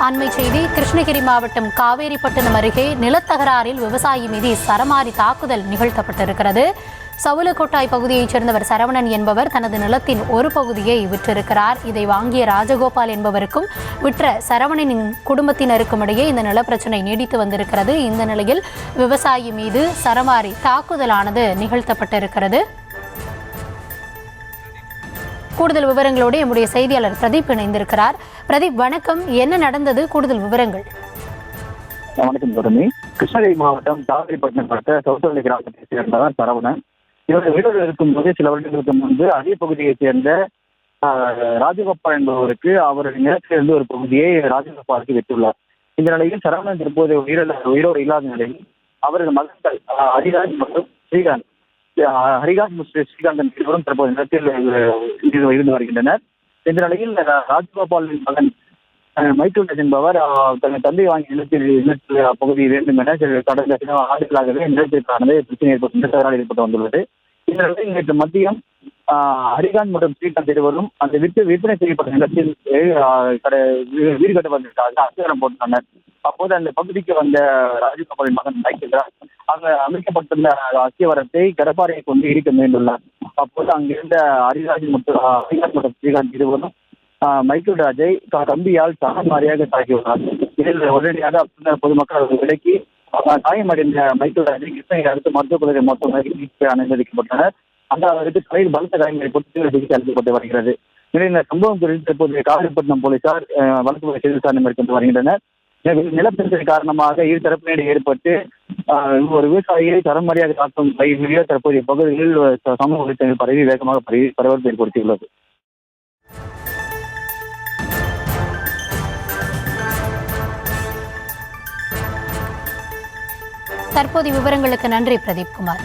அண்மை செய்தி. கிருஷ்ணகிரி மாவட்டம் காவேரிப்பட்டினம் அருகே நிலத்தகராறில் விவசாயி மீது சரமாரி தாக்குதல் நிகழ்த்தப்பட்டிருக்கிறது. சவுலக்கோட்டாய் பகுதியைச் சேர்ந்தவர் சரவணன் என்பவர் தனது நிலத்தின் ஒரு பகுதியை விற்றிருக்கிறார். இதை வாங்கிய ராஜகோபால் என்பவருக்கும் விற்ற சரவணனின் குடும்பத்தினருக்கும் இடையே இந்த நிலப்பிரச்சனை நீடித்து வந்திருக்கிறது. இந்த நிலையில் விவசாயி மீது சரமாரி தாக்குதலானது நிகழ்த்தப்பட்டிருக்கிறது. கூடுதல் விவரங்களோடு நம்முடைய செய்தியாளர் பிரதீப் இணைந்திருக்கிறார். பிரதீப், வணக்கம். என்ன நடந்தது? கூடுதல் விவரங்கள். வணக்கம் கௌதமி. கிருஷ்ணகிரி மாவட்டம் காவேரிப்பட்டினம் பட்ட சவுத்தவள்ளி கிராமத்தை சேர்ந்தவர் சரவணன். இவருடைய வீடுகள் இருக்கும்போது சில வருடங்களுக்கு முன்பு அதே பகுதியைச் சேர்ந்த ராஜகோபால் என்பவருக்கு அவருடைய நிலத்திலிருந்து ஒரு பகுதியை ராஜகோபாலுக்கு விட்டுள்ளார். இந்த நிலையில் சரவணன் தற்போது உயிரோடு இல்லாத நிலையில் அவரது மகன்கள் ஹரிராஜ் மற்றும் ஸ்ரீகாந்த் ஸ்ரீகாந்தன் இருவரும் தற்போது நிலத்தில் இருந்து வருகின்றனர். இந்த நிலையில் ராஜகோபாலின் மகன் மைக்கேல் ராஜ் என்பவர் தனது தந்தை வாங்கிய நிலத்தில் பகுதி வேண்டும் என கடந்த சில ஆண்டுகளாகவே நிலத்திற்கானது பிரச்சனை ஏற்பட்டு வந்துள்ளது. இந்த நிலையில் நேற்று மதியம் ஹரிகாந்த் மற்றும் ஸ்ரீகாந்த் இருவரும் அந்த விற்பனை செய்யப்பட்ட நிலத்தில் வீடு கட்டுவதற்காக அஸ்திவாரம் போட்டுள்ளனர். அப்போது அந்த பகுதிக்கு வந்த ராஜகோபாலின் மகன் மைக்கேல் ராஜ் அங்கு அமைக்கப்பட்டுள்ள அஸ்திவாரத்தை கடப்பாறையை கொண்டு இடிக்க முயன்றுள்ளார். அப்போது அங்கிருந்த ஹரிராஜ் மற்றும் ஸ்ரீகாந்த் இருவரும் மைக்கேல் ராஜை கம்பியால் சமமாரியாக தாக்கியுள்ளார். இதில் உடனடியாக பொதுமக்கள் விலக்கி காயமடைந்த மைக்கேல் ராஜை கிருஷ்ணகிரி அடுத்து மருத்துவக் கல்லூரி மருத்துவமனைக்கு அனுமதிக்கப்பட்டனர். அந்த அவருக்கு தலையில் பலத்த காயங்களை போட்டு சிகிச்சை அளிக்கப்பட்டு வருகிறது. இந்த சம்பவம் குறித்து தற்போது காவேரிப்பட்டினம் போலீசார் வழக்கு பதிவு விசாரணை மேற்கொண்டு வருகின்றனர். நிலப்பிரச்சனை காரணமாக இரு தரப்பினரிடையே ஏற்பட்டு ஒரு விவசாயியை தரமறியாக தாக்கும் வீடியோ தற்போதைய பகுதிகளில் சமூக வலைத்தளங்கள் வேகமாக பரபரப்பு ஏற்படுத்தியுள்ளது. தற்போதைய விவரங்களுக்கு நன்றி பிரதீப் குமார்.